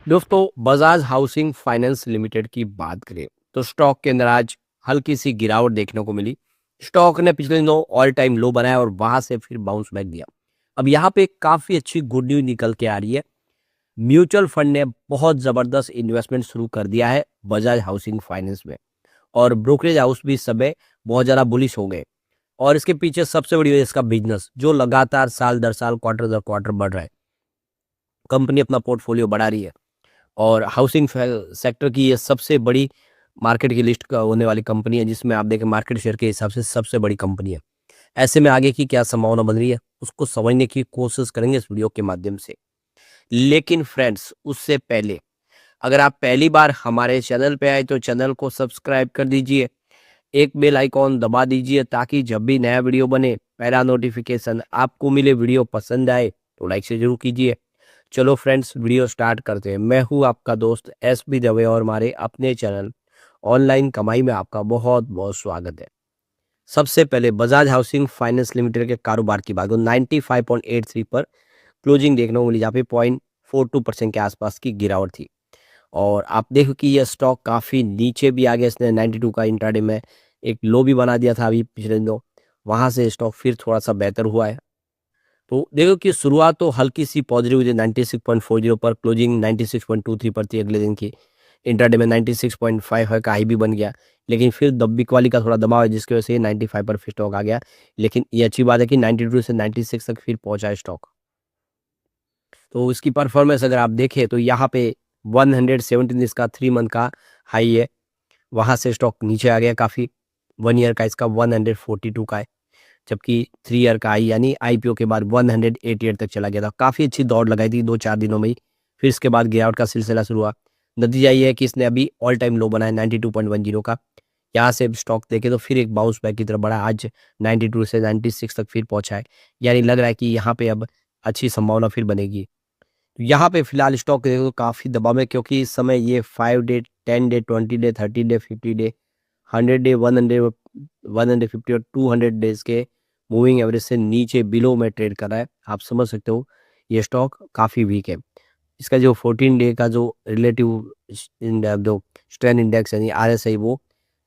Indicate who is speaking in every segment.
Speaker 1: दोस्तों, Bajaj housing finance limited की बात करें तो स्टॉक के अंदर आज हल्की सी गिरावट देखने को मिली। स्टॉक ने पिछले दिनों ऑल टाइम लो बनाया और वहां से फिर बाउंस बैक दिया। अब यहाँ पे काफी अच्छी गुड न्यूज निकल के आ रही है। म्यूचुअल फंड ने बहुत जबरदस्त इन्वेस्टमेंट शुरू कर दिया है बजाज हाउसिंग फाइनेंस में, और ब्रोकरेज हाउस भी इस समय बहुत ज्यादा बुलिश हो गए। और इसके पीछे सबसे बड़ी वजह इसका बिजनेस जो लगातार साल दर साल क्वार्टर दर क्वार्टर बढ़ रहा है। कंपनी अपना पोर्टफोलियो बढ़ा रही है और हाउसिंग सेक्टर की ये सबसे बड़ी मार्केट की लिस्ट का होने वाली कंपनी है, जिसमें आप देखें मार्केट शेयर के हिसाब से सबसे बड़ी कंपनी है। ऐसे में आगे की क्या संभावना बन रही है उसको समझने की कोशिश करेंगे इस वीडियो के माध्यम से। लेकिन फ्रेंड्स, उससे पहले अगर आप पहली बार हमारे चैनल पे आए तो चैनल को सब्सक्राइब कर दीजिए, एक बेल आइकॉन दबा दीजिए ताकि जब भी नया वीडियो बने पहला नोटिफिकेशन आपको मिले। वीडियो पसंद आए तो लाइक से जरूर कीजिए। चलो फ्रेंड्स, वीडियो स्टार्ट करते हैं। मैं हूं आपका दोस्त एस बी दवे और हमारे अपने चैनल ऑनलाइन कमाई में आपका बहुत बहुत स्वागत है। सबसे पहले बजाज हाउसिंग फाइनेंस लिमिटेड के कारोबार की बात करूं, 95.83 पर क्लोजिंग देखने को मिली, जहाँ पे 0.42% के आसपास की गिरावट थी। और आप देखो कि यह स्टॉक काफ़ी नीचे भी आ गया। इसने 92 का इंट्राडे में एक लो भी बना दिया था अभी पिछले दिनों। वहाँ से स्टॉक फिर थोड़ा सा बेहतर हुआ है। तो देखो कि शुरुआत तो हल्की सी पॉजिटिव हुई, 96.40 पर क्लोजिंग 96.23 पर थी अगले दिन की। इंट्राडे में 96.5 का हाई भी बन गया, लेकिन फिर बिग वाली का थोड़ा दबाव है जिसकी वजह से ये 95 पर फिर स्टॉक आ गया। लेकिन ये अच्छी बात है कि 92 से 96 तक फिर पहुंचा है स्टॉक। तो इसकी परफॉर्मेंस अगर आप देखें तो यहाँ पे 117 इसका 3 मंथ का हाई है। वहाँ से स्टॉक नीचे आ गया काफ़ी। 1 ईयर का इसका 142 का है, जबकि 3 ईयर का हाई यानी आईपीओ के बाद 188 तक चला गया था। काफ़ी अच्छी दौड़ लगाई थी 2-4 दिनों में ही। फिर इसके बाद गिरावट का सिलसिला शुरू हुआ। नतीजा ये है कि इसने अभी ऑल टाइम लो बनाया 92.10 का। यहाँ से स्टॉक देखें तो फिर एक बाउंस बैक की तरफ बढ़ा, आज 92 से 96 तक फिर पहुंचा है। यानी लग रहा है कि यहाँ पे अब अच्छी संभावना फिर बनेगी। यहाँ पे फिलहाल स्टॉक देखो तो काफ़ी दबाव में, क्योंकि इस समय ये 5 day, 10 day, 20 day, 30 day, 50 day, 100 day, 150 और 200 डेज के मूविंग एवरेज से नीचे बिलो में ट्रेड कर रहा है। आप समझ सकते हो ये स्टॉक काफ़ी वीक है। इसका जो 14 डे का जो रिलेटिव जो स्ट्रेंथ इंडेक्स यानी आरएसआई वो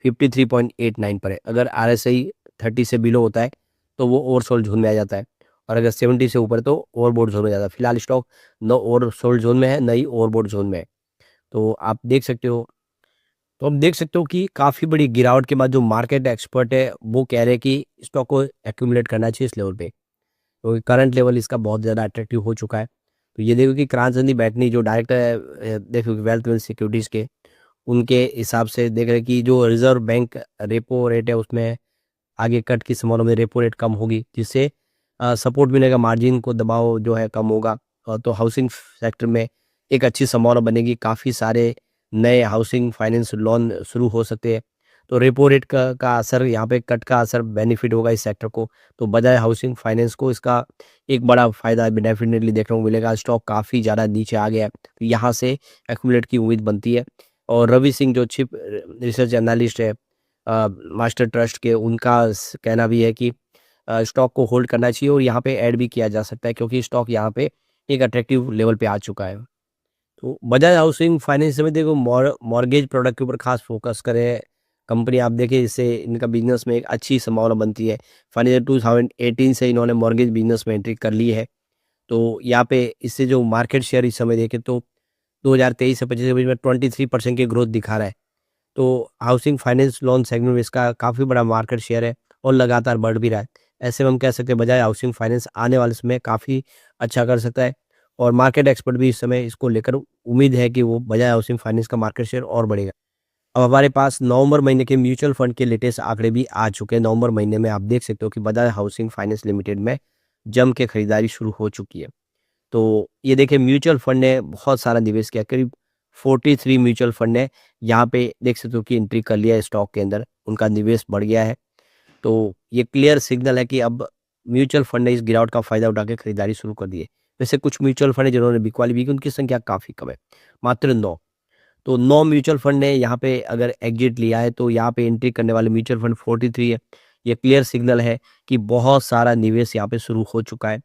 Speaker 1: 53.89 पर है। अगर आरएसआई 30 से बिलो होता है तो वो ओवरसोल्ड जोन में आ जाता है, और अगर 70 से ऊपर तो ओवरबॉट जोन में जाता है। फिलहाल स्टॉक न ओवरसोल्ड जोन में है, न ही ओवरबॉट जोन में है। तो आप देख सकते हो, तो आप देख सकते हो कि काफ़ी बड़ी गिरावट के बाद जो मार्केट एक्सपर्ट है वो कह रहे हैं कि स्टॉक को एक्यूमुलेट करना चाहिए इस लेवल पे, क्योंकि करंट लेवल इसका बहुत ज़्यादा अट्रैक्टिव हो चुका है। तो ये देखो कि क्रांति बैठनी जो डायरेक्टर है देखो वेल्थ वेल्थ सिक्योरिटीज़ के, उनके हिसाब से देख रहे हैं कि जो रिजर्व बैंक रेपो रेट है उसमें आगे कट की संभावना में रेपो रेट कम होगी, जिससे सपोर्ट मिलेगा, मार्जिन को दबाव जो है कम होगा। तो हाउसिंग सेक्टर में एक अच्छी संभावना बनेगी। काफ़ी सारे नए हाउसिंग फाइनेंस लोन शुरू हो सकते हैं। तो रेपो रेट का असर, यहाँ पे कट का असर बेनिफिट होगा इस सेक्टर को। तो बजाय हाउसिंग फाइनेंस को इसका एक बड़ा फ़ायदा डेफिनेटली देखने को मिलेगा। स्टॉक काफ़ी ज़्यादा नीचे आ गया है, तो यहाँ से एक्यूमुलेट की उम्मीद बनती है। और रवि सिंह जो चीफ रिसर्च एनालिस्ट है मास्टर ट्रस्ट के, उनका कहना भी है कि स्टॉक को होल्ड करना चाहिए और यहाँ पे ऐड भी किया जा सकता है, क्योंकि स्टॉक यहाँ पे एक अट्रैक्टिव लेवल पे आ चुका है। तो बजाज हाउसिंग फाइनेंस में देखो मॉर्गेज प्रोडक्ट के ऊपर खास फोकस करें कंपनी। आप देखिए इससे इनका बिजनेस में एक अच्छी संभावना बनती है। फाइनेंशियल 2018 से इन्होंने मॉर्गेज बिजनेस में एंट्री कर ली है। तो यहाँ पे इससे जो मार्केट शेयर इस समय देखें तो 2023 से 25 के बीच में 23% की ग्रोथ दिखा रहा है। तो हाउसिंग फाइनेंस लोन सेगमेंट में इसका काफ़ी बड़ा मार्केट शेयर है और लगातार बढ़ भी रहा है। ऐसे में हम कह सकते हैं बजाय हाउसिंग फाइनेंस आने वाले समय काफ़ी अच्छा कर सकता है। और मार्केट एक्सपर्ट भी इस समय इसको लेकर उम्मीद है कि वो बजाय हाउसिंग फाइनेंस का मार्केट शेयर और बढ़ेगा। अब हमारे पास नवंबर महीने के म्यूचुअल फंड के लेटेस्ट आंकड़े भी आ चुके हैं। नवंबर महीने में आप देख सकते हो कि बजाज हाउसिंग फाइनेंस लिमिटेड में जम के खरीदारी शुरू हो चुकी है। तो ये देखिए म्यूचुअल फंड ने बहुत सारा निवेश किया, करीब 43 म्यूचुअल फंड ने यहाँ पे देख सकते हो कि एंट्री कर लिया है स्टॉक के अंदर, उनका निवेश बढ़ गया है। तो ये क्लियर सिग्नल है कि अब म्यूचुअल फंड ने इस गिरावट का फायदा उठा के खरीदारी शुरू कर दी है। वैसे कुछ म्यूचुअल फंड है जिन्होंने बिकवाली भी की, उनकी संख्या काफ़ी कम है, मात्र 9। तो 9 म्यूचुअल फंड ने यहाँ पे अगर एग्जिट लिया है तो यहाँ पे एंट्री करने वाले म्यूचुअल फंड 43 है। ये क्लियर सिग्नल है कि बहुत सारा निवेश यहाँ पे शुरू हो चुका है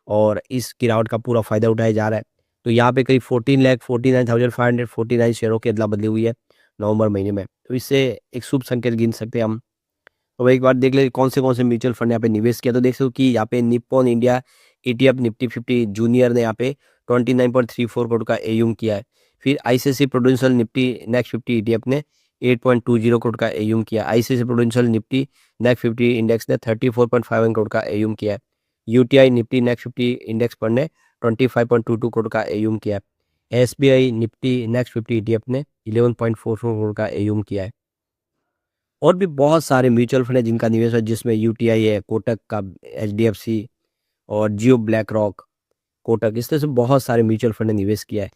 Speaker 1: और इस गिरावट का पूरा फायदा उठाया जा रहा है। तो यहाँ पे करीब 14,49,549 शेयरों की अदला बदली हुई है नवंबर महीने में, तो इससे एक शुभ संकेत गिन सकते हैं हम। तो एक बार देख ले कौन से म्यूचुअल फंड यहाँ पे निवेश किया, तो देख सकते हो कि यहाँ पे Nippon India ETF Nifty 50 junior ने यहाँ पे 29.34 करोड़ का एयूम किया है। फिर ICICI prudential Nifty next 50 ETF ने 8.20 करोड़ का एयूम किया। ICICI prudential Nifty next 50 index ने 34.51 करोड़ का एयूम किया है। यूटीआई निफ्टी नेक्स्ट 50 इंडेक्स पर ने 25.22 करोड़ का एयूम किया है। एसबीआई निफ्टी नेक्स्ट 50 ETF ने 11.44 करोड़ का एयूम किया है। और भी बहुत सारे म्यूचुअल फंड है जिनका निवेश है, जिसमें यूटीआई है, कोटक का, एचडीएफसी और जियो ब्लैक रॉक, कोटक, इस तरह से बहुत सारे म्यूचुअल फंड ने निवेश किया है,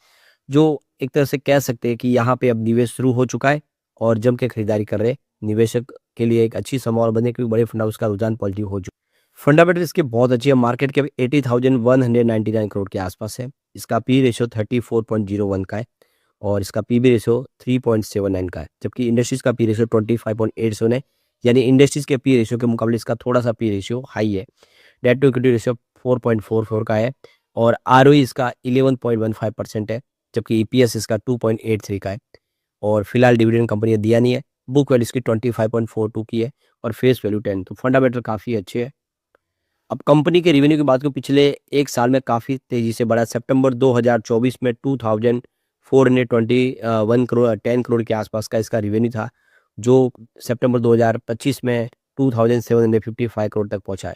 Speaker 1: जो एक तरह से कह सकते हैं कि यहाँ पे अब निवेश शुरू हो चुका है और जम के खरीदारी कर रहे हैं। निवेशक के लिए एक अच्छी संभावना बने क्योंकि बड़े फंड हाउस का रुझान पॉजिटिव हो चुका है। फंडामेंटल इसके बहुत अच्छी है। मार्केट कैप 80,199 करोड़ के आसपास है। इसका पी रेशियो 34.01 का है और इसका पीबी रेशियो 3.79 का है, जबकि इंडस्ट्रीज का पी रेशियो 25.87 है, यानी इंडस्ट्रीज के पी रेशियो के मुकाबले इसका थोड़ा सा पी रेशियो हाई है। डेट टू इक्विटी रेशियो 4.44 का है और आरओई इसका 11.15% है, जबकि ईपीएस इसका 2.83 का है। और फिलहाल डिविडेंड कंपनी ने दिया नहीं है। बुक वैल्यू इसकी 25.42 की है और फेस वैल्यू 10, तो फंडामेंटल काफ़ी अच्छे है। अब कंपनी के रेवेन्यू की बात करूँ, पिछले एक साल में काफ़ी तेज़ी से बढ़ा। सितंबर 2024 में 2421 करोड़ 10 करोड़ के आसपास का इसका रेवेन्यू था, जो सितंबर 2025 में 2755 करोड़ तक पहुंचा है।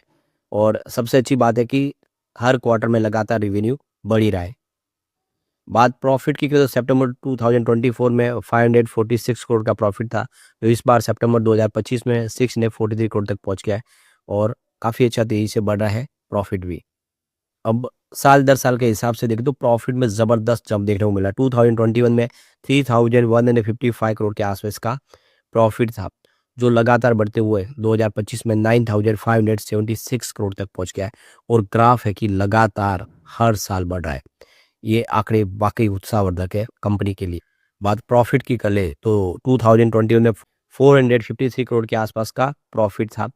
Speaker 1: और सबसे अच्छी बात है कि हर क्वार्टर में लगातार रेवेन्यू बढ़ ही रहा है। बात प्रॉफिट की तो सितंबर 2024 में 546 करोड़ का प्रॉफिट था, तो इस बार सितंबर 2025 में 643 करोड़ तक पहुंच गया है और काफ़ी अच्छा तेज़ी से बढ़ रहा है प्रॉफिट भी। अब साल दर साल के हिसाब से देखें तो प्रॉफिट में ज़बरदस्त जंप देखने को मिला। 2021 में 3155 करोड़ के आसपास का प्रॉफिट था, जो लगातार बढ़ते हुए 2025 में 9576 करोड़ तक पहुंच गया है और ग्राफ है कि लगातार हर साल बढ़ रहा है। ये आंकड़े वाकई उत्साहवर्धक है कंपनी के लिए। बात प्रॉफिट की कर ले तो 2021 में 453 करोड़ के आसपास का प्रॉफिट था,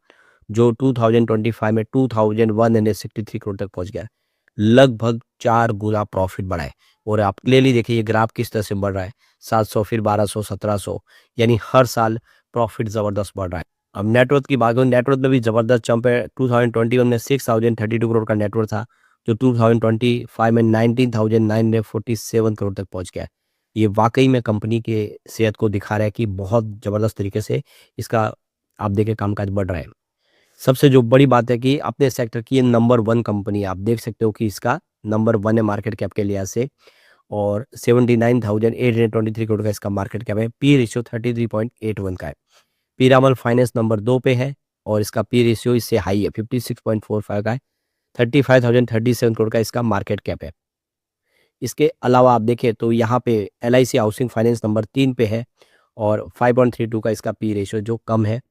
Speaker 1: जो 2025 में 2163 करोड़ तक पहुंच गया है। लगभग 4 गुना प्रॉफिट बढ़ा है और आप क्लियरली देखिए ये ग्राफ किस तरह से बढ़ रहा है। 700, फिर 1200, 1700, यानी हर साल प्रॉफिट ज़बरदस्त बढ़ रहा है। अब नेटवर्थ की बात करूँ, नेटवर्थ में भी ज़बरदस्त जंप है। 2021 में 6032 करोड़ का नेटवर्थ था, जो 2025 में 19,947 करोड़ तक पहुंच गया है। ये वाकई में कंपनी के सेहत को दिखा रहा है कि बहुत ज़बरदस्त तरीके से इसका आप देखें कामकाज बढ़ रहा है। सबसे जो बड़ी बात है कि अपने सेक्टर की ये नंबर 1 कंपनी है। आप देख सकते हो कि इसका नंबर 1 है मार्केट कैप के लिहाज से और 79,823 करोड़ का इसका मार्केट कैप है। पी रेशियो 33.81 का है। पीरामल फाइनेंस नंबर 2 पे है और इसका पी रेशियो इससे हाई है, 56.45 का है। 35,037 करोड़ का इसका मार्केट कैप है। इसके अलावा आप देखें तो यहाँ पे LIC हाउसिंग फाइनेंस नंबर 3 पे है और 5.32 का इसका पी रेशियो जो कम है।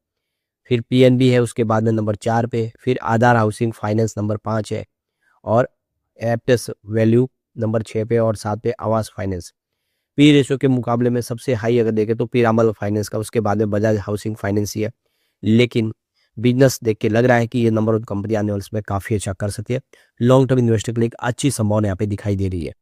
Speaker 1: फिर PNB है उसके बाद में नंबर 4 पे, फिर आधार हाउसिंग फाइनेंस नंबर 5 है और एप्टेस वैल्यू नंबर 6 पे और 7 पे आवास फाइनेंस। पी रेशियो के मुकाबले में सबसे हाई अगर देखें तो पीरामल फाइनेंस का, उसके बाद में बजाज हाउसिंग फाइनेंस ही है। लेकिन बिजनेस देख के लग रहा है कि ये नंबर 1 कंपनी आने वाले समय काफ़ी अच्छा कर सकती है। लॉन्ग टर्म इन्वेस्टर के लिए एक अच्छी संभावना यहाँ पे दिखाई दे रही है।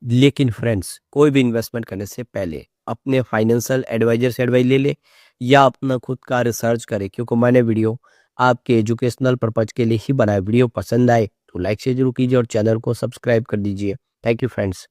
Speaker 1: लेकिन फ्रेंड्स, कोई भी इन्वेस्टमेंट करने से पहले अपने फाइनेंशियल एडवाइजर से एडवाइस ले ले या अपना खुद का रिसर्च करे, क्योंकि मैंने वीडियो आपके एजुकेशनल पर्पज के लिए ही बनाया। वीडियो पसंद आए तो लाइक से जरूर कीजिए और चैनल को सब्सक्राइब कर दीजिए। Thank you friends.